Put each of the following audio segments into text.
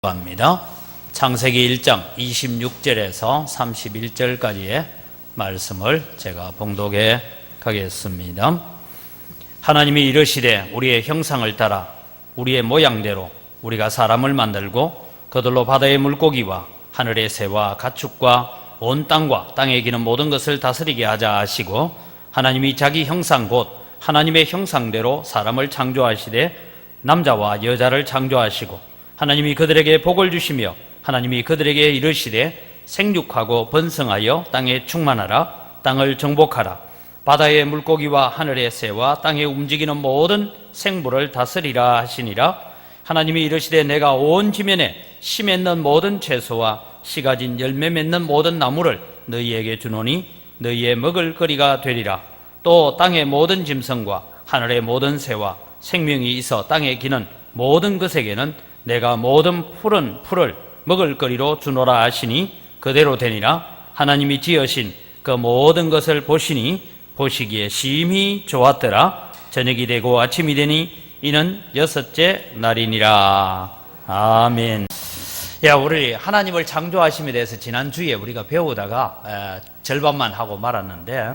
합니다. 창세기 1장 26절에서 31절까지의 말씀을 제가 봉독해 가겠습니다. 하나님이 이르시되 우리의 형상을 따라 우리의 모양대로 우리가 사람을 만들고 그들로 바다의 물고기와 하늘의 새와 가축과 온 땅과 땅에 기는 모든 것을 다스리게 하자 하시고, 하나님이 자기 형상 곧 하나님의 형상대로 사람을 창조하시되 남자와 여자를 창조하시고, 하나님이 그들에게 복을 주시며 하나님이 그들에게 이르시되 생육하고 번성하여 땅에 충만하라. 땅을 정복하라. 바다의 물고기와 하늘의 새와 땅에 움직이는 모든 생물을 다스리라 하시니라. 하나님이 이르시되 내가 온 지면에 씨 맺는 모든 채소와 씨 가진 열매 맺는 모든 나무를 너희에게 주노니 너희의 먹을 거리가 되리라. 또 땅의 모든 짐승과 하늘의 모든 새와 생명이 있어 땅에 기는 모든 것에게는 내가 모든 푸른 풀을 먹을 거리로 주노라 하시니 그대로 되니라. 하나님이 지으신 그 모든 것을 보시니 보시기에 심히 좋았더라. 저녁이 되고 아침이 되니 이는 여섯째 날이니라. 아멘. 우리 하나님을 창조하심에 대해서 지난주에 우리가 배우다가 절반만 하고 말았는데,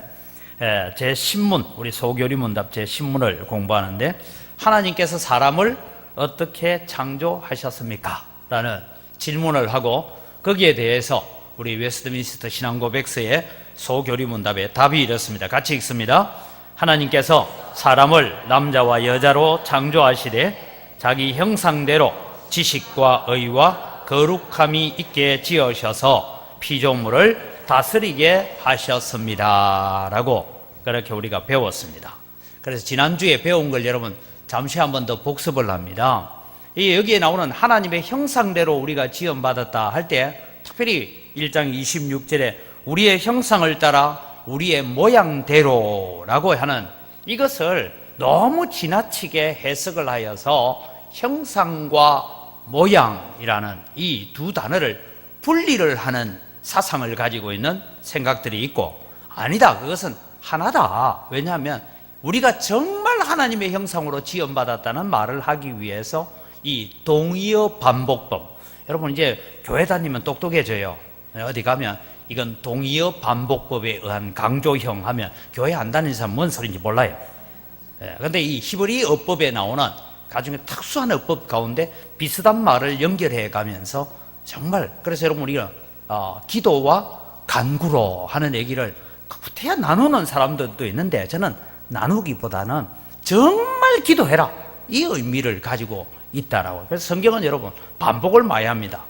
제 신문, 우리 소교리문답 제 신문을 공부하는데 하나님께서 사람을 어떻게 창조하셨습니까? 라는 질문을 하고, 거기에 대해서 우리 웨스트민스터 신앙고백서의 소교리문답의 답이 이렇습니다. 같이 읽습니다. 하나님께서 사람을 남자와 여자로 창조하시되 자기 형상대로 지식과 의와 거룩함이 있게 지으셔서 피조물을 다스리게 하셨습니다. 라고 그렇게 우리가 배웠습니다. 그래서 지난주에 배운 걸 여러분 잠시 한 번 더 복습을 합니다. 여기에 나오는 하나님의 형상대로 우리가 지음받았다 할 때, 특별히 1장 26절에 우리의 형상을 따라 우리의 모양대로라고 하는 이것을 너무 지나치게 해석을 하여서 형상과 모양이라는 이 두 단어를 분리를 하는 사상을 가지고 있는 생각들이 있고, 아니다, 그것은 하나다. 왜냐하면 우리가 정말 하나님의 형상으로 지음받았다는 말을 하기 위해서 이 동의어 반복법, 여러분 이제 교회 다니면 똑똑해져요. 어디 가면 이건 동의어 반복법에 의한 강조형 하면 교회 안 다니는 사람 뭔 소리인지 몰라요. 그런데 이 히브리 어법에 나오는 가중에 특수한 어법 가운데 비슷한 말을 연결해 가면서 정말, 그래서 여러분 우리가 기도와 간구로 하는 얘기를 구태여 나누는 사람들도 있는데, 저는 나누기보다는 정말 기도해라, 이 의미를 가지고 있다라고. 그래서 성경은 여러분 반복을 많이 합니다.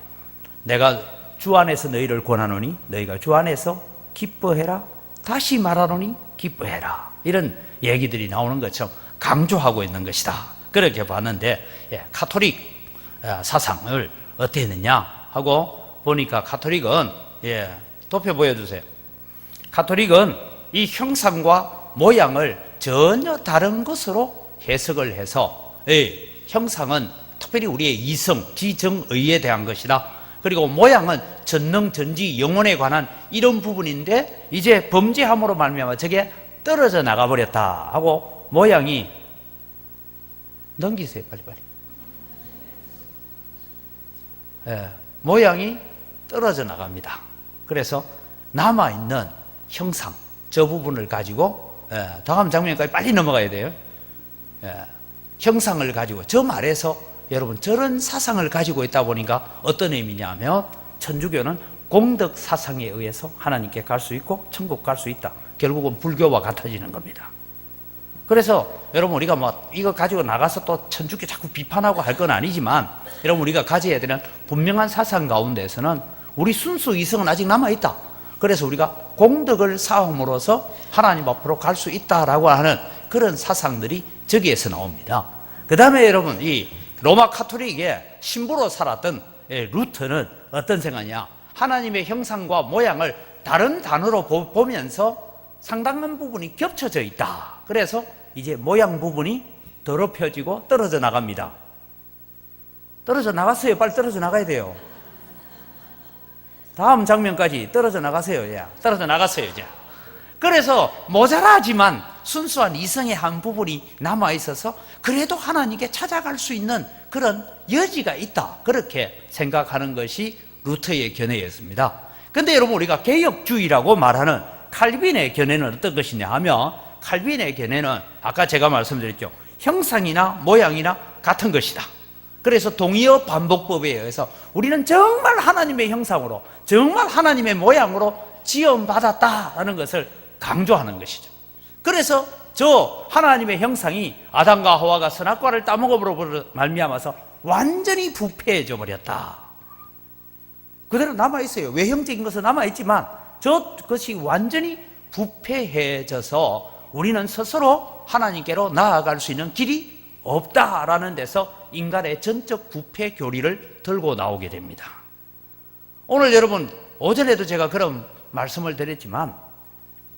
내가 주 안에서 너희를 권하노니 너희가 주 안에서 기뻐해라. 다시 말하노니 기뻐해라. 이런 얘기들이 나오는 것처럼 강조하고 있는 것이다. 그렇게 봤는데, 카톨릭 사상을 어떻게 했느냐 하고 보니까, 카톨릭은 도표 보여주세요. 카톨릭은 이 형상과 모양을 전혀 다른 것으로 해석을 해서, 형상은 특별히 우리의 이성, 지정의에 대한 것이다. 그리고 모양은 전능, 전지, 영혼에 관한 이런 부분인데, 이제 범죄함으로 말미암아 저게 떨어져 나가버렸다 하고, 모양이, 넘기세요 빨리빨리. 모양이 떨어져 나갑니다. 그래서 남아있는 형상, 저 부분을 가지고, 다음 장면까지 빨리 넘어가야 돼요. 형상을 가지고, 저 말에서 여러분 저런 사상을 가지고 있다 보니까 어떤 의미냐면, 천주교는 공덕 사상에 의해서 하나님께 갈 수 있고 천국 갈 수 있다. 결국은 불교와 같아지는 겁니다. 그래서 여러분 우리가 이거 가지고 나가서 또 천주교 자꾸 비판하고 할 건 아니지만, 여러분 우리가 가져야 되는 분명한 사상 가운데서는 우리 순수 이성은 아직 남아있다. 그래서 우리가 공덕을 쌓음으로써 하나님 앞으로 갈 수 있다라고 하는 그런 사상들이 저기에서 나옵니다. 그 다음에 여러분 이 로마 카톨릭의 신부로 살았던 루터는 어떤 생각이냐, 하나님의 형상과 모양을 다른 단어로 보면서 상당한 부분이 겹쳐져 있다. 그래서 이제 모양 부분이 더럽혀지고 떨어져 나갑니다. 떨어져 나갔어요. 빨리 떨어져 나가야 돼요. 다음 장면까지 떨어져 나가세요. 떨어져 나갔어요. 이제. 그래서 모자라지만 순수한 이성의 한 부분이 남아있어서 그래도 하나님께 찾아갈 수 있는 그런 여지가 있다, 그렇게 생각하는 것이 루터의 견해였습니다. 근데 여러분, 우리가 개혁주의라고 말하는 칼빈의 견해는 어떤 것이냐 하면, 칼빈의 견해는 아까 제가 말씀드렸죠, 형상이나 모양이나 같은 것이다. 그래서 동의어 반복법에 의해서 우리는 정말 하나님의 형상으로, 정말 하나님의 모양으로 지음받았다라는 것을 강조하는 것이죠. 그래서 저 하나님의 형상이 아담과 하와가 선악과를 따먹음으로 말미암아서 완전히 부패해져 버렸다. 그대로 남아있어요. 외형적인 것은 남아있지만 저것이 완전히 부패해져서 우리는 스스로 하나님께로 나아갈 수 있는 길이 없다라는 데서 인간의 전적 부패 교리를 들고 나오게 됩니다. 오늘 여러분, 오전에도 제가 그런 말씀을 드렸지만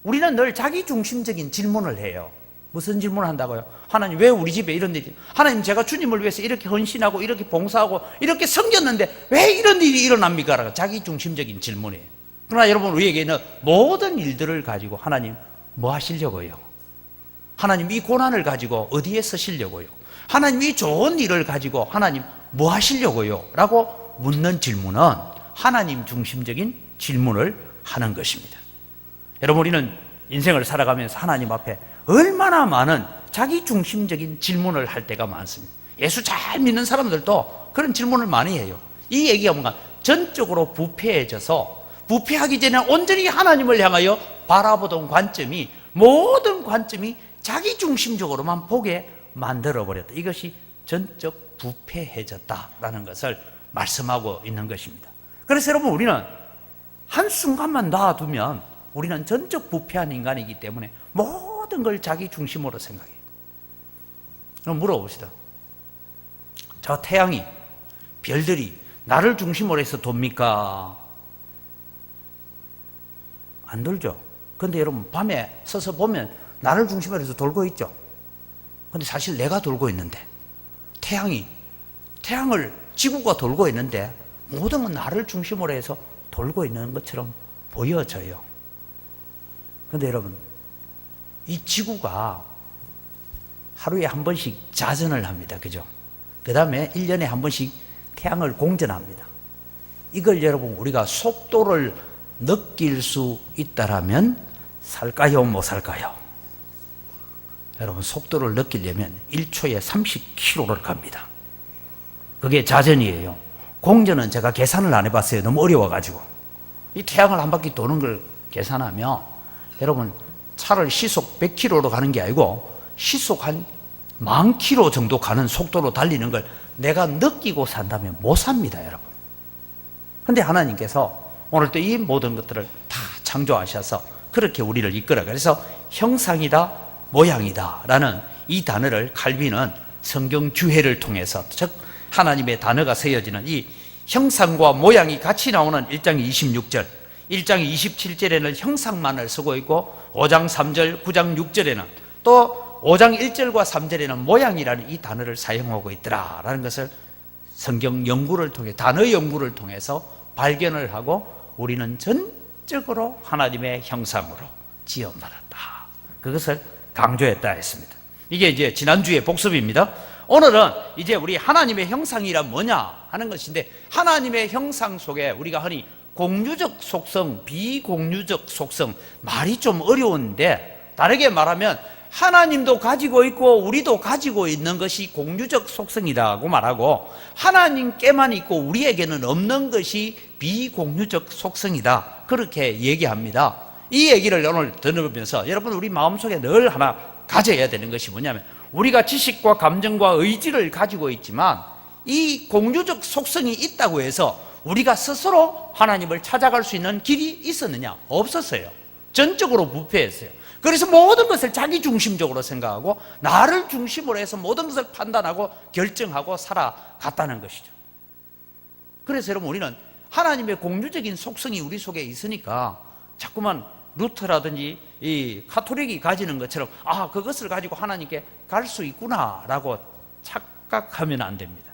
우리는 늘 자기중심적인 질문을 해요. 무슨 질문을 한다고요? 하나님, 왜 우리 집에 이런 일이, 하나님, 제가 주님을 위해서 이렇게 헌신하고 이렇게 봉사하고 이렇게 섬겼는데 왜 이런 일이 일어납니까? 라고 자기중심적인 질문이에요. 그러나 여러분, 우리에게는 모든 일들을 가지고 하나님 뭐 하시려고요? 하나님, 이 고난을 가지고 어디에 쓰시려고요? 하나님, 이 좋은 일을 가지고 하나님 뭐 하시려고요? 라고 묻는 질문은 하나님 중심적인 질문을 하는 것입니다. 여러분, 우리는 인생을 살아가면서 하나님 앞에 얼마나 많은 자기중심적인 질문을 할 때가 많습니다. 예수 잘 믿는 사람들도 그런 질문을 많이 해요. 이 얘기가 뭔가 전적으로 부패해져서, 부패하기 전에 온전히 하나님을 향하여 바라보던 관점이, 모든 관점이 자기중심적으로만 보게 만들어버렸다. 이것이 전적 부패해졌다라는 것을 말씀하고 있는 것입니다. 그래서 여러분, 우리는 한순간만 놔두면 우리는 전적 부패한 인간이기 때문에 모든 걸 자기 중심으로 생각해요. 그럼 물어봅시다. 저 태양이, 별들이 나를 중심으로 해서 돕니까? 안 돌죠. 근데 여러분, 밤에 서서 보면 나를 중심으로 해서 돌고 있죠. 근데 사실 내가 돌고 있는데, 태양을 지구가 돌고 있는데 모든 건 나를 중심으로 해서 돌고 있는 것처럼 보여져요. 근데 여러분, 이 지구가 하루에 한 번씩 자전을 합니다. 그죠? 그 다음에 1년에 한 번씩 태양을 공전합니다. 이걸 여러분, 우리가 속도를 느낄 수 있다라면 살까요? 못 살까요? 여러분, 속도를 느끼려면 1초에 30km를 갑니다. 그게 자전이에요. 공전은 제가 계산을 안 해봤어요. 너무 어려워가지고. 이 태양을 한 바퀴 도는 걸 계산하면 여러분, 차를 시속 100km로 가는 게 아니고 시속 한 10,000km 정도 가는 속도로 달리는 걸 내가 느끼고 산다면 못 삽니다, 여러분. 그런데 하나님께서 오늘 또 이 모든 것들을 다 창조하셔서 그렇게 우리를 이끌어, 그래서 형상이다, 모양이다 라는 이 단어를 칼빈은 성경 주해를 통해서, 즉 하나님의 단어가 세워지는 이 형상과 모양이 같이 나오는 1장 26절, 1장 27절에는 형상만을 쓰고 있고 5장 3절, 9장 6절에는 또 5장 1절과 3절에는 모양이라는 이 단어를 사용하고 있더라라는 것을 성경 연구를 통해, 단어 연구를 통해서 발견을 하고 우리는 전적으로 하나님의 형상으로 지음받았다, 그것을 강조했다 했습니다. 이게 이제 지난주의 복습입니다. 오늘은 이제 우리 하나님의 형상이란 뭐냐 하는 것인데, 하나님의 형상 속에 우리가 흔히 공유적 속성, 비공유적 속성, 말이 좀 어려운데 다르게 말하면 하나님도 가지고 있고 우리도 가지고 있는 것이 공유적 속성이라고 말하고, 하나님께만 있고 우리에게는 없는 것이 비공유적 속성이다, 그렇게 얘기합니다. 이 얘기를 오늘 들으면서 여러분, 우리 마음속에 늘 하나 가져야 되는 것이 뭐냐면, 우리가 지식과 감정과 의지를 가지고 있지만 이 공유적 속성이 있다고 해서 우리가 스스로 하나님을 찾아갈 수 있는 길이 있었느냐? 없었어요. 전적으로 부패했어요. 그래서 모든 것을 자기 중심적으로 생각하고 나를 중심으로 해서 모든 것을 판단하고 결정하고 살아갔다는 것이죠. 그래서 여러분, 우리는 하나님의 공유적인 속성이 우리 속에 있으니까 자꾸만 루터라든지 이 카톨릭이 가지는 것처럼 그것을 가지고 하나님께 갈 수 있구나라고 착각하면 안 됩니다.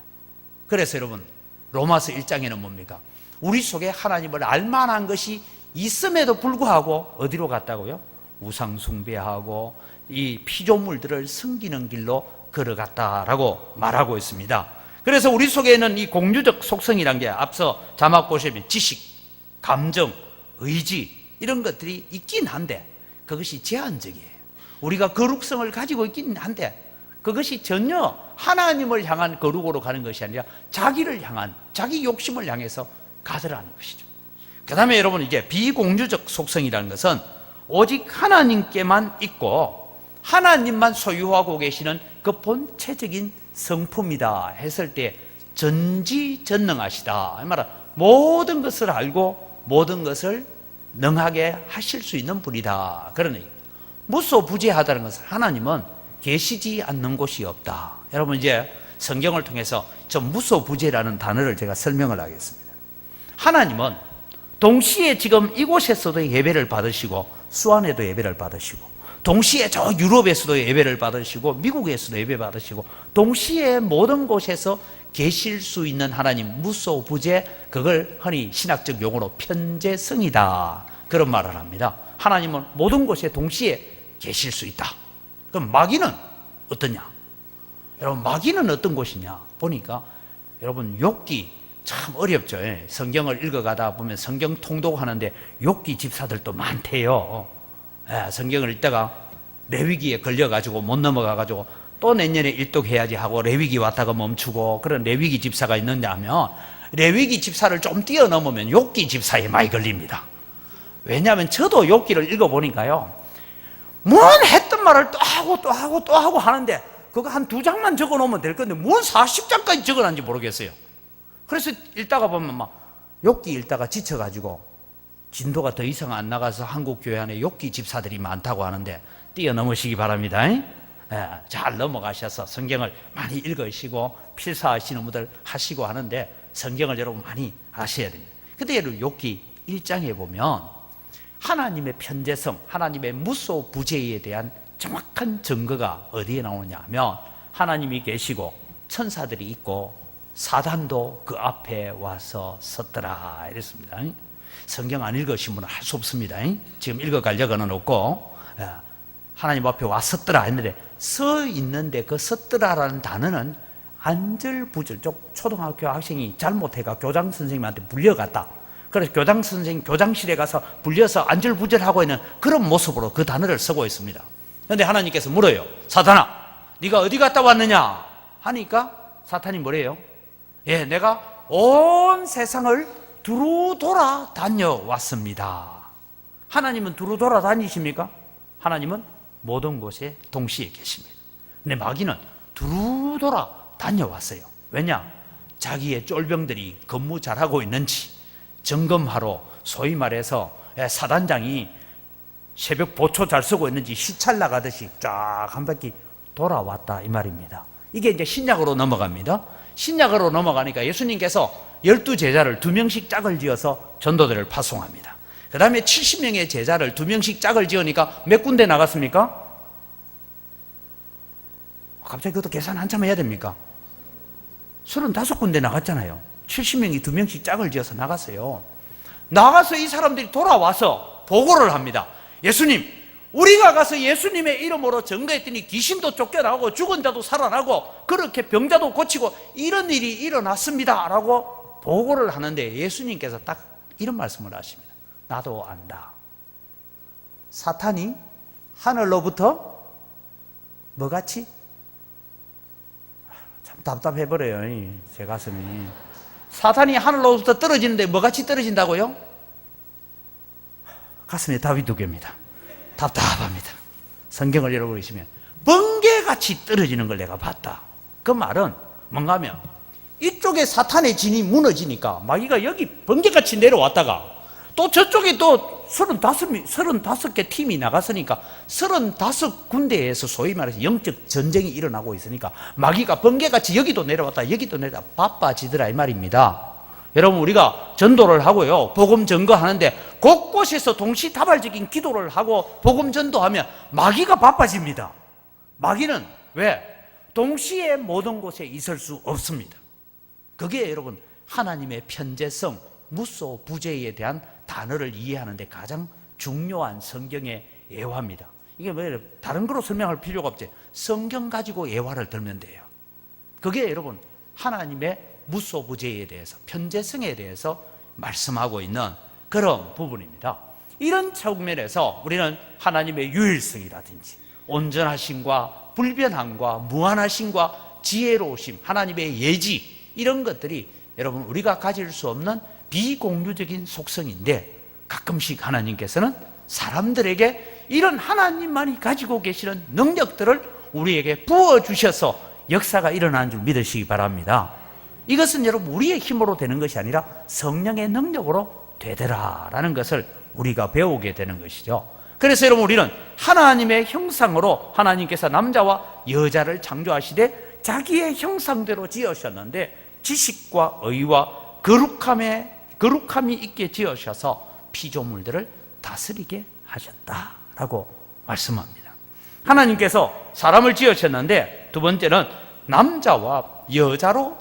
그래서 여러분, 로마서 1장에는 뭡니까? 우리 속에 하나님을 알만한 것이 있음에도 불구하고 어디로 갔다고요? 우상 숭배하고 이 피조물들을 섬기는 길로 걸어갔다라고 말하고 있습니다. 그래서 우리 속에는 이 공유적 속성이란 게 앞서 자막 보시면 지식, 감정, 의지 이런 것들이 있긴 한데 그것이 제한적이에요. 우리가 거룩성을 가지고 있긴 한데 그것이 전혀 하나님을 향한 거룩으로 가는 것이 아니라 자기를 향한, 자기 욕심을 향해서 가더라는 것이죠. 그 다음에 여러분, 이제 비공유적 속성이라는 것은 오직 하나님께만 있고 하나님만 소유하고 계시는 그 본체적인 성품이다 했을 때 전지전능하시다, 이 말은 모든 것을 알고 모든 것을 능하게 하실 수 있는 분이다, 그런 얘기. 무소부재하다는 것은 하나님은 계시지 않는 곳이 없다. 여러분, 이제 성경을 통해서 저 무소부재라는 단어를 제가 설명을 하겠습니다. 하나님은 동시에 지금 이곳에서도 예배를 받으시고 수안에도 예배를 받으시고 동시에 저 유럽에서도 예배를 받으시고 미국에서도 예배 받으시고 동시에 모든 곳에서 계실 수 있는 하나님, 무소부재, 그걸 흔히 신학적 용어로 편재성이다, 그런 말을 합니다. 하나님은 모든 곳에 동시에 계실 수 있다. 그럼 마귀는 어떠냐? 여러분, 마귀는 어떤 곳이냐 보니까 여러분, 욥기 참 어렵죠. 성경을 읽어가다 보면 성경 통독하는데 욥기 집사들도 많대요. 성경을 읽다가 레위기에 걸려가지고 못 넘어가가지고 또 내년에 일독해야지 하고 레위기 왔다가 멈추고 그런 레위기 집사가 있는데 하면 레위기 집사를 좀 뛰어넘으면 욥기 집사에 많이 걸립니다. 왜냐하면 저도 욥기를 읽어보니까요, 뭔 했던 말을 또 하고 또 하고 또 하고 하는데 그거 한 2장만 적어놓으면 될 건데 뭔 40장까지 적어놨는지 모르겠어요. 그래서 읽다가 보면 막 욥기 읽다가 지쳐가지고 진도가 더 이상 안 나가서 한국 교회 안에 욥기 집사들이 많다고 하는데 뛰어넘으시기 바랍니다. 잘 넘어가셔서 성경을 많이 읽으시고 필사하시는 분들 하시고 하는데 성경을 여러분 많이 아셔야 됩니다. 근데 욥기 1장에 보면 하나님의 편재성, 하나님의 무소부재에 대한 정확한 증거가 어디에 나오느냐 하면 하나님이 계시고 천사들이 있고 사단도 그 앞에 와서 섰더라 이랬습니다. 성경 안 읽으신 분은 할 수 없습니다. 지금 읽어가려고는 없고 하나님 앞에 와 섰더라 했는데 서 있는데 그 섰더라라는 단어는 안절부절, 초등학교 학생이 잘못해가 교장 선생님한테 불려갔다. 그래서 교장 선생님 교장실에 가서 불려서 안절부절하고 있는 그런 모습으로 그 단어를 쓰고 있습니다. 그런데 하나님께서 물어요. 사탄아, 네가 어디 갔다 왔느냐 하니까 사탄이 뭐래요? 내가 온 세상을 두루 돌아 다녀왔습니다. 하나님은 두루 돌아 다니십니까? 하나님은 모든 곳에 동시에 계십니다. 근데 마귀는 두루 돌아 다녀왔어요. 왜냐? 자기의 쫄병들이 근무 잘하고 있는지 점검하러, 소위 말해서 사단장이 새벽 보초 잘 쓰고 있는지 시찰 나가듯이 쫙 한 바퀴 돌아왔다 이 말입니다. 이게 이제 신약으로 넘어갑니다. 신약으로 넘어가니까 예수님께서 12제자를 2명씩 짝을 지어서 전도들을 파송합니다. 그 다음에 70명의 제자를 2명씩 짝을 지으니까 몇 군데 나갔습니까? 갑자기 그것도 계산 한참 해야 됩니까? 35군데 나갔잖아요. 70명이 2명씩 짝을 지어서 나갔어요. 나가서 이 사람들이 돌아와서 보고를 합니다. 예수님, 우리가 가서 예수님의 이름으로 증거했더니 귀신도 쫓겨나고 죽은 자도 살아나고 그렇게 병자도 고치고 이런 일이 일어났습니다 라고 보고를 하는데 예수님께서 딱 이런 말씀을 하십니다. 나도 안다. 사탄이 하늘로부터 뭐같이? 참 답답해버려요, 제 가슴이. 사탄이 하늘로부터 떨어지는데 뭐같이 떨어진다고요? 가슴에 답이 2개입니다. 답답합니다. 성경을 열어보시면 번개같이 떨어지는 걸 내가 봤다. 그 말은 뭔가 하면 이쪽에 사탄의 진이 무너지니까 마귀가 여기 번개같이 내려왔다가 또 저쪽에 또 35개 팀이 나갔으니까 35군데에서 소위 말해서 영적 전쟁이 일어나고 있으니까 마귀가 번개같이 여기도 내려왔다 여기도 내려왔다 바빠지더라 이 말입니다. 여러분, 우리가 전도를 하고요, 복음 전거하는데 곳곳에서 동시다발적인 기도를 하고 복음 전도하면 마귀가 바빠집니다. 마귀는 왜? 동시에 모든 곳에 있을 수 없습니다. 그게 여러분 하나님의 편재성, 무소부재에 대한 단어를 이해하는 데 가장 중요한 성경의 예화입니다. 이게 뭐 다른 거로 설명할 필요가 없지. 성경 가지고 예화를 들면 돼요. 그게 여러분 하나님의 무소부재에 대해서, 편재성에 대해서 말씀하고 있는 그런 부분입니다. 이런 측면에서 우리는 하나님의 유일성이라든지 온전하심과 불변함과 무한하심과 지혜로우심, 하나님의 예지, 이런 것들이 여러분 우리가 가질 수 없는 비공유적인 속성인데, 가끔씩 하나님께서는 사람들에게 이런 하나님만이 가지고 계시는 능력들을 우리에게 부어주셔서 역사가 일어나는 줄 믿으시기 바랍니다. 이것은 여러분 우리의 힘으로 되는 것이 아니라 성령의 능력으로 되더라라는 것을 우리가 배우게 되는 것이죠. 그래서 여러분 우리는 하나님의 형상으로, 하나님께서 남자와 여자를 창조하시되 자기의 형상대로 지으셨는데 지식과 의와 거룩함이 있게 지으셔서 피조물들을 다스리게 하셨다라고 말씀합니다. 하나님께서 사람을 지으셨는데 두 번째는 남자와 여자로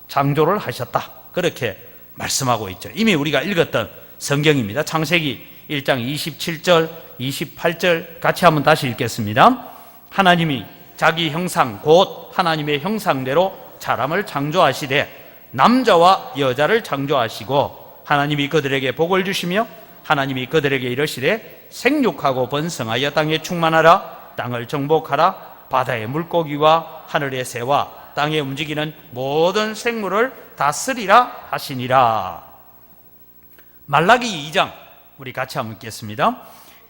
창조를 하셨다, 그렇게 말씀하고 있죠. 이미 우리가 읽었던 성경입니다. 창세기 1장 27절 28절 같이 한번 다시 읽겠습니다. 하나님이 자기 형상 곧 하나님의 형상대로 사람을 창조하시되 남자와 여자를 창조하시고 하나님이 그들에게 복을 주시며 하나님이 그들에게 이르시되 생육하고 번성하여 땅에 충만하라, 땅을 정복하라, 바다의 물고기와 하늘의 새와 땅에 움직이는 모든 생물을 다스리라 하시니라. 말라기 2장 우리 같이 한번 읽겠습니다.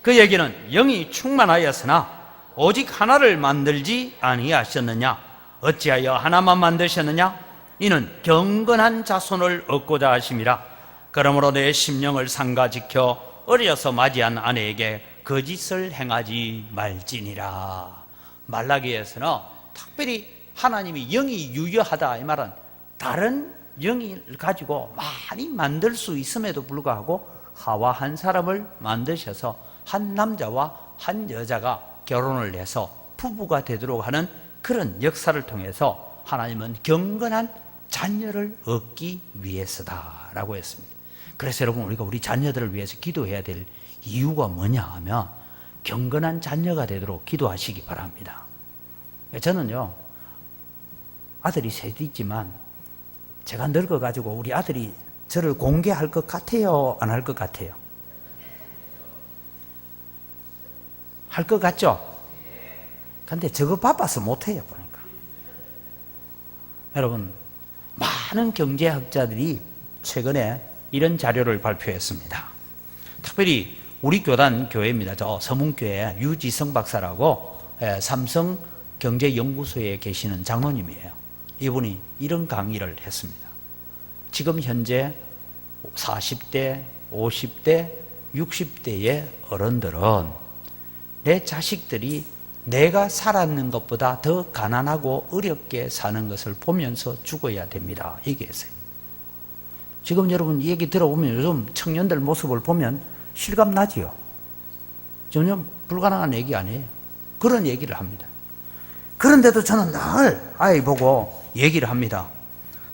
그에게는 영이 충만하였으나 오직 하나를 만들지 아니하셨느냐? 어찌하여 하나만 만드셨느냐? 이는 경건한 자손을 얻고자 하심이라. 그러므로 내 심령을 삼가지켜 어려서 맞이한 아내에게 거짓을 행하지 말지니라. 말라기에서는 특별히 하나님이 영이 유효하다, 이 말은 다른 영을 가지고 많이 만들 수 있음에도 불구하고 하와 한 사람을 만드셔서 한 남자와 한 여자가 결혼을 해서 부부가 되도록 하는 그런 역사를 통해서 하나님은 경건한 자녀를 얻기 위해서다라고 했습니다. 그래서 여러분 우리가 우리 자녀들을 위해서 기도해야 될 이유가 뭐냐 하면 경건한 자녀가 되도록 기도하시기 바랍니다. 저는요, 아들이 셋 있지만 제가 늙어가지고 우리 아들이 저를 공개할 것 같아요, 안 할 것 같아요? 할 것 같죠? 근데 저거 바빠서 못해요, 보니까. 여러분, 많은 경제학자들이 최근에 이런 자료를 발표했습니다. 특별히 우리 교단 교회입니다. 저 서문교회 유지성 박사라고 삼성 경제연구소에 계시는 장로님이에요. 이분이 이런 강의를 했습니다. 지금 현재 40대, 50대, 60대의 어른들은 내 자식들이 내가 살았는 것보다 더 가난하고 어렵게 사는 것을 보면서 죽어야 됩니다, 얘기했어요. 지금 여러분 이 얘기 들어보면 요즘 청년들 모습을 보면 실감 나지요? 전혀 불가능한 얘기 아니에요. 그런 얘기를 합니다. 그런데도 저는 늘 아이 보고 얘기를 합니다.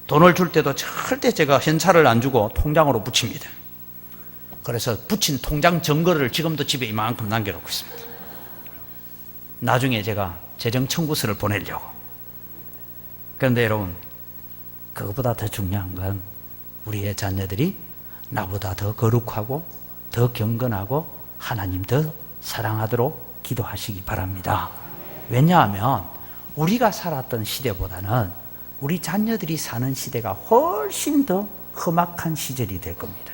돈을 줄 때도 절대 제가 현찰을 안 주고 통장으로 붙입니다. 그래서 붙인 통장 증거를 지금도 집에 이만큼 남겨놓고 있습니다. 나중에 제가 재정 청구서를 보내려고. 그런데 여러분, 그것보다 더 중요한 건 우리의 자녀들이 나보다 더 거룩하고 더 경건하고 하나님 더 사랑하도록 기도하시기 바랍니다. 왜냐하면 우리가 살았던 시대보다는 우리 자녀들이 사는 시대가 훨씬 더 험악한 시절이 될 겁니다.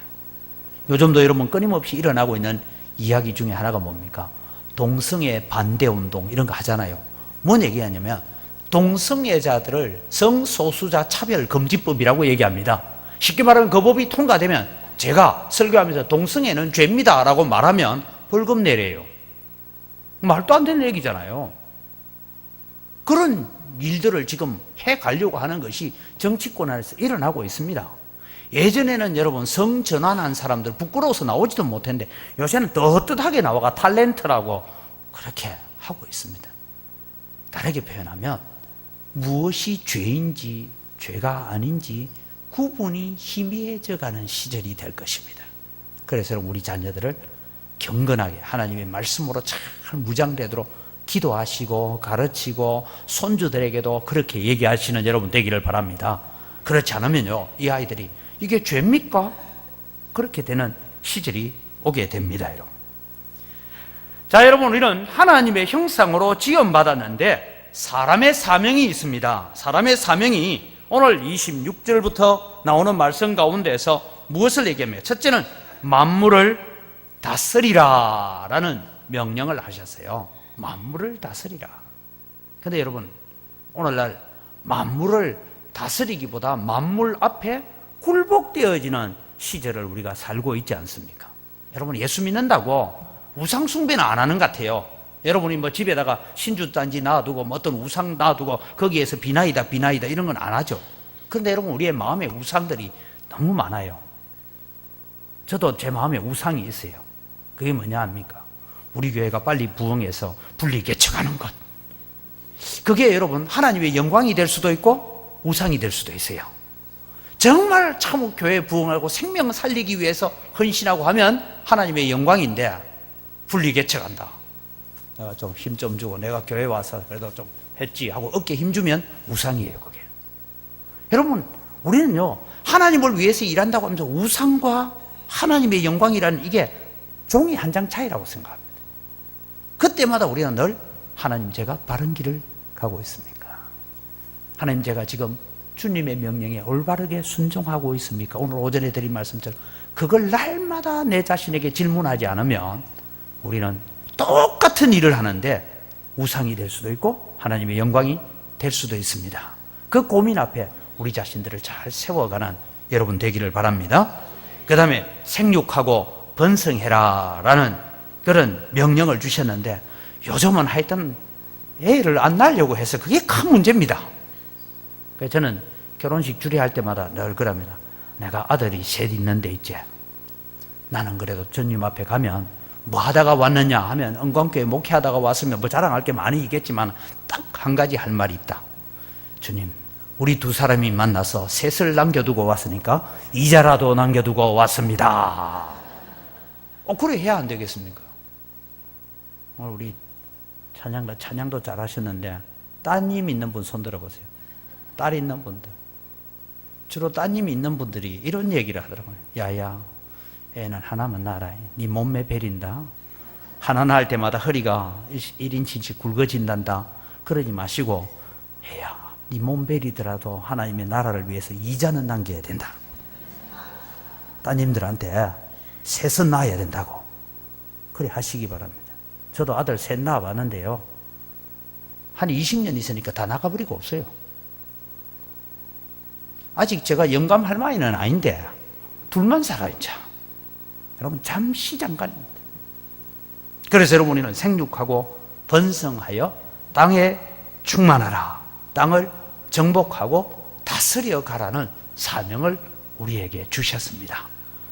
요즘도 여러분 끊임없이 일어나고 있는 이야기 중에 하나가 뭡니까? 동성애 반대운동 이런 거 하잖아요. 뭔 얘기하냐면 동성애자들을 성소수자 차별금지법이라고 얘기합니다. 쉽게 말하면 그 법이 통과되면 제가 설교하면서 동성애는 죄입니다 라고 말하면 벌금 내려요. 말도 안 되는 얘기잖아요. 그런 일들을 지금 해가려고 하는 것이 정치권에서 일어나고 있습니다. 예전에는 여러분 성전환한 사람들 부끄러워서 나오지도 못했는데 요새는 떳떳하게 나와가 탤런트라고 그렇게 하고 있습니다. 다르게 표현하면 무엇이 죄인지 죄가 아닌지 구분이 희미해져 가는 시절이 될 것입니다. 그래서 우리 자녀들을 경건하게 하나님의 말씀으로 잘 무장되도록 기도하시고 가르치고 손주들에게도 그렇게 얘기하시는 여러분 되기를 바랍니다. 그렇지 않으면요, 이 아이들이 이게 죄입니까? 그렇게 되는 시절이 오게 됩니다, 여러분. 자, 여러분, 우리는 하나님의 형상으로 지음받았는데 사람의 사명이 있습니다. 사람의 사명이 오늘 26절부터 나오는 말씀 가운데서 무엇을 얘기하며, 첫째는 만물을 다스리라 라는 명령을 하셨어요. 만물을 다스리라. 근데 여러분, 오늘날 만물을 다스리기보다 만물 앞에 굴복되어지는 시절을 우리가 살고 있지 않습니까? 여러분, 예수 믿는다고 우상 숭배는 안 하는 것 같아요. 여러분이 뭐 집에다가 신주단지 놔두고 뭐 어떤 우상 놔두고 거기에서 비나이다 이런 건 안 하죠. 그런데 여러분, 우리의 마음에 우상들이 너무 많아요. 저도 제 마음에 우상이 있어요. 그게 뭐냐 합니까? 우리 교회가 빨리 부흥해서 분리 개척하는 것. 그게 여러분 하나님의 영광이 될 수도 있고 우상이 될 수도 있어요. 정말 참 교회 부흥하고 생명 살리기 위해서 헌신하고 하면 하나님의 영광인데, 분리 개척한다. 내가 좀 힘 좀 주고 내가 교회 와서 그래도 좀 했지 하고 어깨 힘주면 우상이에요, 그게. 여러분, 우리는요, 하나님을 위해서 일한다고 하면서 우상과 하나님의 영광이라는 이게 종이 한 장 차이라고 생각합니다. 그때마다 우리는 늘 하나님, 제가 바른 길을 가고 있습니까? 하나님, 제가 지금 주님의 명령에 올바르게 순종하고 있습니까? 오늘 오전에 드린 말씀처럼 그걸 날마다 내 자신에게 질문하지 않으면 우리는 똑같은 일을 하는데 우상이 될 수도 있고 하나님의 영광이 될 수도 있습니다. 그 고민 앞에 우리 자신들을 잘 세워가는 여러분 되기를 바랍니다. 그 다음에 생육하고 번성해라 라는 그런 명령을 주셨는데, 요즘은 하여튼 애를 안 낳으려고 해서 그게 큰 문제입니다. 그래서 저는 결혼식 주례할 때마다 늘 그럽니다. 내가 아들이 셋 있는데 있지, 나는 그래도 주님 앞에 가면 뭐 하다가 왔느냐 하면, 은광교회 목회하다가 왔으면 뭐 자랑할 게 많이 있겠지만 딱 한 가지 할 말이 있다. 주님, 우리 두 사람이 만나서 셋을 남겨두고 왔으니까 이자라도 남겨두고 왔습니다. 그래 해야 안 되겠습니까? 오늘 우리 찬양도 잘하셨는데 따님 있는 분 손 들어보세요. 딸 있는 분들, 주로 따님이 있는 분들이 이런 얘기를 하더라고요. 야야, 애는 하나만 낳아라. 네 몸매 베린다. 하나 낳을 때마다 허리가 1인치씩 굵어진단다. 그러지 마시고, 애야, 네 몸 베리더라도 하나님의 나라를 위해서 이자는 남겨야 된다. 따님들한테 셋은 낳아야 된다고 그래 하시기 바랍니다. 저도 아들 셋 낳아봤는데요, 한 20년 있으니까 다 나가버리고 없어요. 아직 제가 영감할 나이는 아닌데 둘만 살아 있자. 여러분, 잠시 잠깐입니다. 그래서 여러분은 생육하고 번성하여 땅에 충만하라, 땅을 정복하고 다스려 가라는 사명을 우리에게 주셨습니다.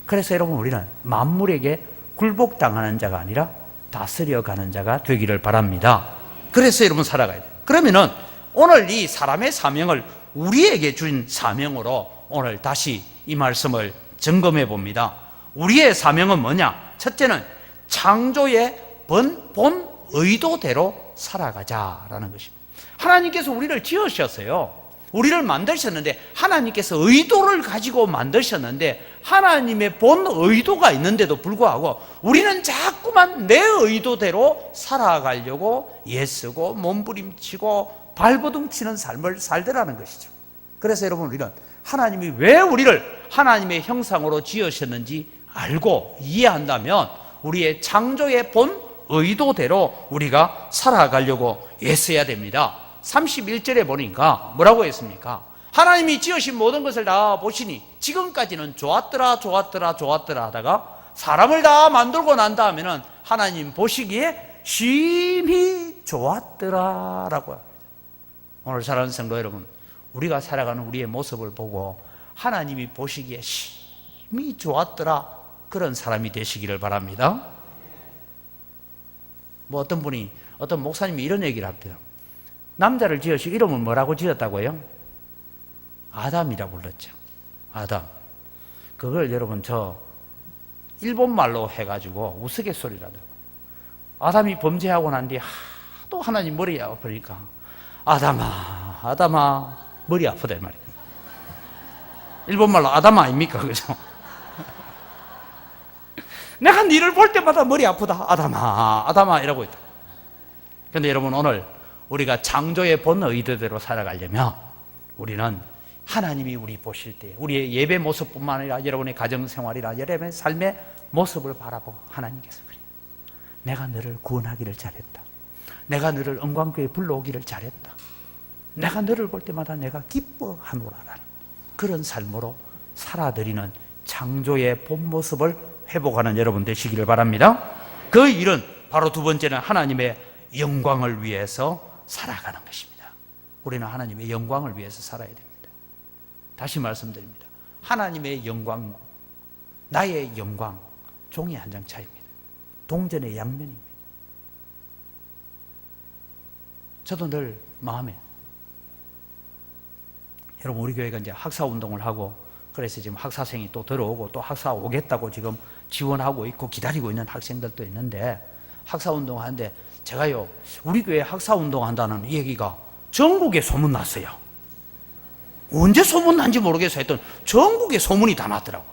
그래서 여러분, 우리는 만물에게 굴복당하는 자가 아니라 다스려 가는 자가 되기를 바랍니다. 그래서 여러분 살아가야 돼요. 그러면은 오늘 이 사람의 사명을 우리에게 준 사명으로 오늘 다시 이 말씀을 점검해 봅니다. 우리의 사명은 뭐냐? 첫째는 창조의 본 의도대로 살아가자라는 것입니다. 하나님께서 우리를 지으셨어요. 우리를 만드셨는데 하나님께서 의도를 가지고 만드셨는데, 하나님의 본 의도가 있는데도 불구하고 우리는 자꾸만 내 의도대로 살아가려고 애쓰고 몸부림치고 발버둥치는 삶을 살더라는 것이죠. 그래서 여러분, 우리는 하나님이 왜 우리를 하나님의 형상으로 지으셨는지 알고 이해한다면 우리의 창조의 본 의도대로 우리가 살아가려고 애써야 됩니다. 31절에 보니까 뭐라고 했습니까? 하나님이 지으신 모든 것을 다 보시니 지금까지는 좋았더라 하다가 사람을 다 만들고 난 다음에는 하나님 보시기에 심히 좋았더라라고 합니다. 오늘 사랑하는 성도 여러분, 우리가 살아가는 우리의 모습을 보고 하나님이 보시기에 심히 좋았더라, 그런 사람이 되시기를 바랍니다. 뭐 어떤 목사님이 이런 얘기를 합니다. 남자를 지으시 이름을 뭐라고 지었다고요? 아담이라고 불렀죠. 아담. 그걸 여러분 저 일본말로 해가지고 우스갯소리라도, 아담이 범죄하고 난 뒤에 하도 또 하나님 머리 아프니까 아담아 머리 아프다 이 말이에요. 일본말로 아담아 아닙니까? 그죠? 내가 니를 볼 때마다 머리 아프다. 아담아 이러고 있다. 근데 여러분, 오늘 우리가 창조의 본 의도대로 살아가려면 우리는 하나님이 우리 보실 때 우리의 예배 모습뿐만 아니라 여러분의 가정생활이나 여러분의 삶의 모습을 바라보고 하나님께서 그래요. 내가 너를 구원하기를 잘했다. 내가 너를 영광교회에 불러오기를 잘했다. 내가 너를 볼 때마다 내가 기뻐하노라라는 그런 삶으로 살아드리는 창조의 본 모습을 회복하는 여러분 되시기를 바랍니다. 그 일은 바로 두 번째는 하나님의 영광을 위해서 살아가는 것입니다. 우리는 하나님의 영광을 위해서 살아야 됩니다. 다시 말씀드립니다. 하나님의 영광, 나의 영광, 종이 한 장 차이입니다. 동전의 양면입니다. 저도 늘 마음에, 여러분 우리 교회가 이제 학사 운동을 하고 그래서 지금 학사생이 또 들어오고 또 학사 오겠다고 지금 지원하고 있고 기다리고 있는 학생들도 있는데, 학사 운동 하는데 제가요, 우리 교회 학사 운동 한다는 얘기가 전국에 소문났어요. 언제 소문난지 모르겠어요. 했더니 전국에 소문이 다 났더라고.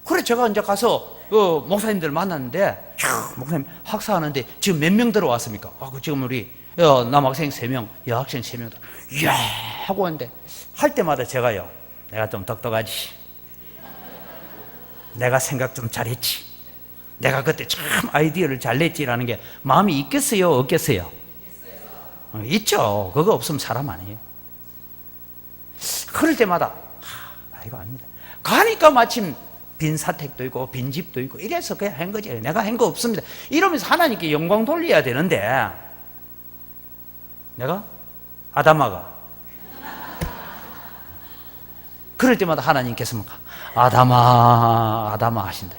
그래 제가 이제 가서 그 목사님들 만났는데, 목사님 학사하는데 지금 몇 명 들어왔습니까? 지금 우리 남학생 3명, 여학생 3명. 이야 하고 있는데, 할 때마다 제가요, 내가 좀 똑똑하지, 내가 생각 좀 잘했지, 내가 그때 참 아이디어를 잘 냈지라는 게 마음이 있겠어요, 없겠어요? 있죠. 그거 없으면 사람 아니에요. 그럴 때마다 이거 아닙니다. 가니까 마침 빈 사택도 있고 빈 집도 있고 이래서 그냥 한 거지. 내가 한 거 없습니다. 이러면서 하나님께 영광 돌려야 되는데, 내가 아담아가 그럴 때마다 하나님께서 아담아 하신다.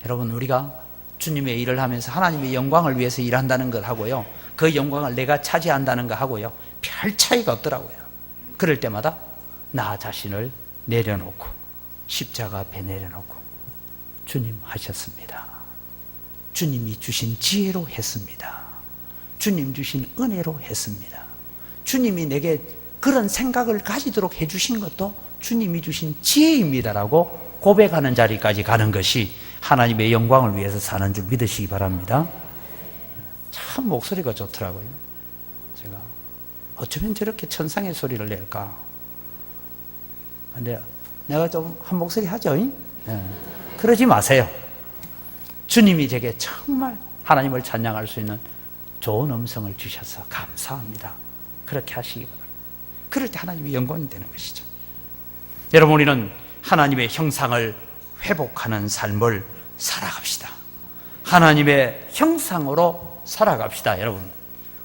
여러분, 우리가 주님의 일을 하면서 하나님의 영광을 위해서 일한다는 것 하고요, 그 영광을 내가 차지한다는 것 하고요, 별 차이가 없더라고요. 그럴 때마다 나 자신을 내려놓고 십자가 앞에 내려놓고 주님 하셨습니다. 주님이 주신 지혜로 했습니다. 주님 주신 은혜로 했습니다. 주님이 내게 그런 생각을 가지도록 해주신 것도 주님이 주신 지혜입니다라고 고백하는 자리까지 가는 것이 하나님의 영광을 위해서 사는 줄 믿으시기 바랍니다. 참 목소리가 좋더라고요. 제가 어쩌면 저렇게 천상의 소리를 낼까. 근데 내가 좀 한 목소리 하죠? 네. 그러지 마세요. 주님이 제게 정말 하나님을 찬양할 수 있는 좋은 음성을 주셔서 감사합니다. 그렇게 하시기 바랍니다. 그럴 때 하나님의 영광이 되는 것이죠. 여러분, 우리는 하나님의 형상을 회복하는 삶을 살아갑시다. 하나님의 형상으로 살아갑시다. 여러분,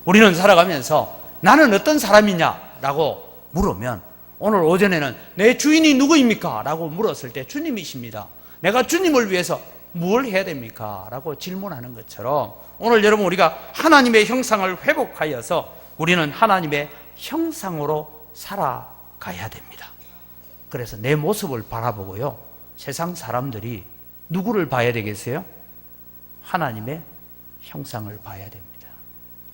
우리는 살아가면서 나는 어떤 사람이냐라고 물으면, 오늘 오전에는 내 주인이 누구입니까? 라고 물었을 때 주님이십니다. 내가 주님을 위해서 뭘 해야 됩니까? 라고 질문하는 것처럼, 오늘 여러분 우리가 하나님의 형상을 회복하여서 우리는 하나님의 형상으로 살아가야 됩니다. 그래서 내 모습을 바라보고요, 세상 사람들이 누구를 봐야 되겠어요? 하나님의 형상을 봐야 됩니다.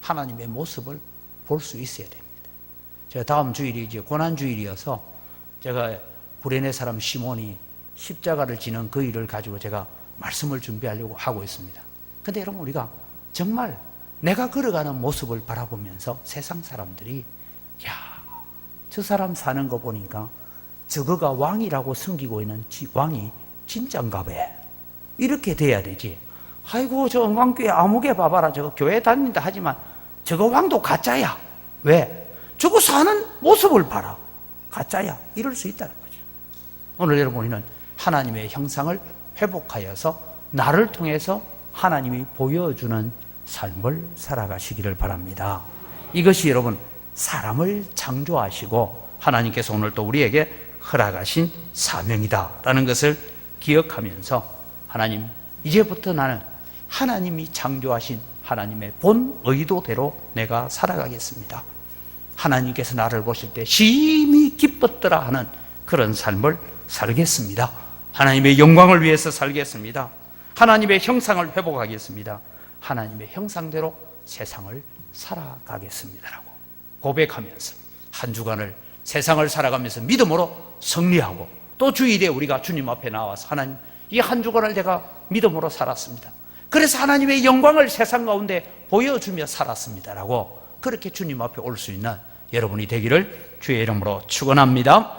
하나님의 모습을 볼 수 있어야 됩니다. 제가 다음 주일이 이제 고난주일이어서 제가 구레네 사람 시몬이 십자가를 지는 그 일을 가지고 제가 말씀을 준비하려고 하고 있습니다. 근데 여러분, 우리가 정말 내가 걸어가는 모습을 바라보면서 세상 사람들이, 야, 저 사람 사는 거 보니까 저거가 왕이라고 숨기고 있는 왕이 진짠가 봐, 이렇게 돼야 되지. 아이고, 저 은광교회 아무개 봐봐라, 저거 교회 다닌다 하지만 저거 왕도 가짜야. 왜? 저거 사는 모습을 봐라, 가짜야. 이럴 수 있다는 거죠. 오늘 여러분, 우리는 하나님의 형상을 회복하여서 나를 통해서 하나님이 보여주는 삶을 살아가시기를 바랍니다. 이것이 여러분, 사람을 창조하시고 하나님께서 오늘 또 우리에게 허락하신 사명이다라는 것을 기억하면서, 하나님, 이제부터 나는 하나님이 창조하신 하나님의 본 의도대로 내가 살아가겠습니다. 하나님께서 나를 보실 때 심히 기뻤더라 하는 그런 삶을 살겠습니다. 하나님의 영광을 위해서 살겠습니다. 하나님의 형상을 회복하겠습니다. 하나님의 형상대로 세상을 살아가겠습니다라고 고백하면서 한 주간을 세상을 살아가면서 믿음으로 승리하고, 또 주일에 우리가 주님 앞에 나와서 하나님, 이 한 주간을 내가 믿음으로 살았습니다. 그래서 하나님의 영광을 세상 가운데 보여주며 살았습니다라고 그렇게 주님 앞에 올 수 있는 여러분이 되기를 주의 이름으로 축원합니다.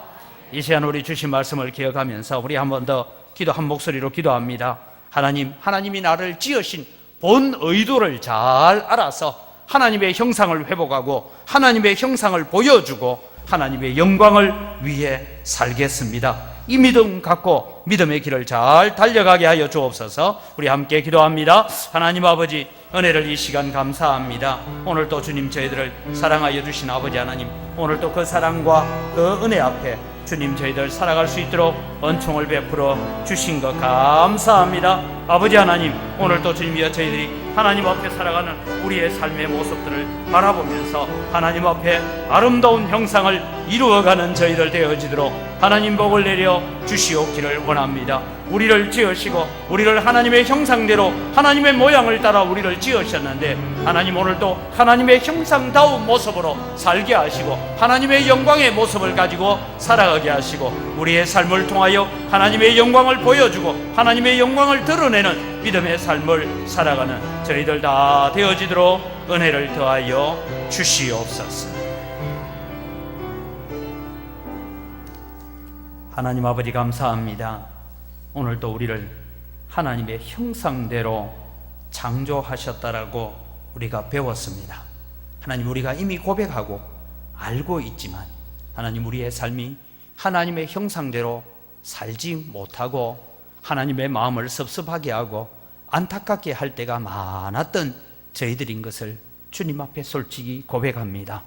이 시간 우리 주신 말씀을 기억하면서 우리 한 번 더 한 목소리로 기도합니다. 하나님이 나를 지으신 본 의도를 잘 알아서 하나님의 형상을 회복하고 하나님의 형상을 보여주고 하나님의 영광을 위해 살겠습니다. 이 믿음 갖고 믿음의 길을 잘 달려가게 하여 주옵소서. 우리 함께 기도합니다. 하나님 아버지, 은혜를 이 시간 감사합니다. 오늘 또 주님 저희들을 사랑하여 주신 아버지 하나님, 오늘 또 그 사랑과 그 은혜 앞에 주님 저희들 살아갈 수 있도록 은총을 베풀어 주신 것 감사합니다. 아버지 하나님, 오늘 또 주님이여 저희들이 하나님 앞에 살아가는 우리의 삶의 모습들을 바라보면서 하나님 앞에 아름다운 형상을 이루어가는 저희들 되어지도록 하나님 복을 내려 주시옵기를 원합니다. 우리를 지으시고 우리를 하나님의 형상대로 하나님의 모양을 따라 우리를 지으셨는데, 하나님 오늘 또 하나님의 형상다운 모습으로 살게 하시고 하나님의 영광의 모습을 가지고 살아가게 하시고 우리의 삶을 통하여 하나님의 영광을 보여주고 하나님의 영광을 드러내는 믿음의 삶을 살아가는 저희들 다 되어지도록 은혜를 더하여 주시옵소서. 하나님 아버지 감사합니다. 오늘도 우리를 하나님의 형상대로 창조하셨다라고 우리가 배웠습니다. 하나님, 우리가 이미 고백하고 알고 있지만 하나님, 우리의 삶이 하나님의 형상대로 살지 못하고 하나님의 마음을 섭섭하게 하고 안타깝게 할 때가 많았던 저희들인 것을 주님 앞에 솔직히 고백합니다.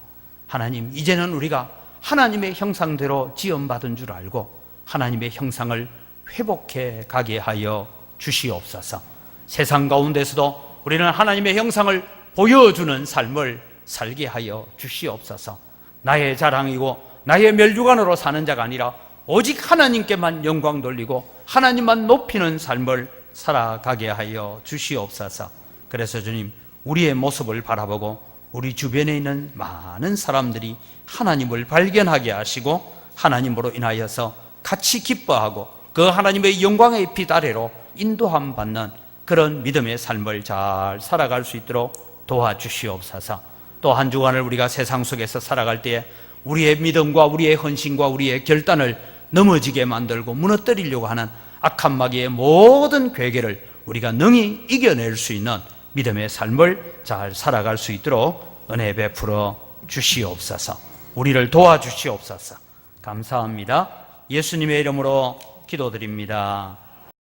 하나님, 이제는 우리가 하나님의 형상대로 지음받은 줄 알고 하나님의 형상을 회복해 가게 하여 주시옵소서. 세상 가운데서도 우리는 하나님의 형상을 보여주는 삶을 살게 하여 주시옵소서. 나의 자랑이고 나의 멸류관으로 사는 자가 아니라 오직 하나님께만 영광 돌리고 하나님만 높이는 삶을 살아가게 하여 주시옵소서. 그래서 주님, 우리의 모습을 바라보고 우리 주변에 있는 많은 사람들이 하나님을 발견하게 하시고 하나님으로 인하여서 같이 기뻐하고 그 하나님의 영광의 빛 아래로 인도함 받는 그런 믿음의 삶을 잘 살아갈 수 있도록 도와주시옵소서. 또 한 주간을 우리가 세상 속에서 살아갈 때에 우리의 믿음과 우리의 헌신과 우리의 결단을 넘어지게 만들고 무너뜨리려고 하는 악한 마귀의 모든 괴계를 우리가 능히 이겨낼 수 있는 믿음의 삶을 잘 살아갈 수 있도록 은혜 베풀어 주시옵소서. 우리를 도와주시옵소서. 감사합니다. 예수님의 이름으로 기도드립니다.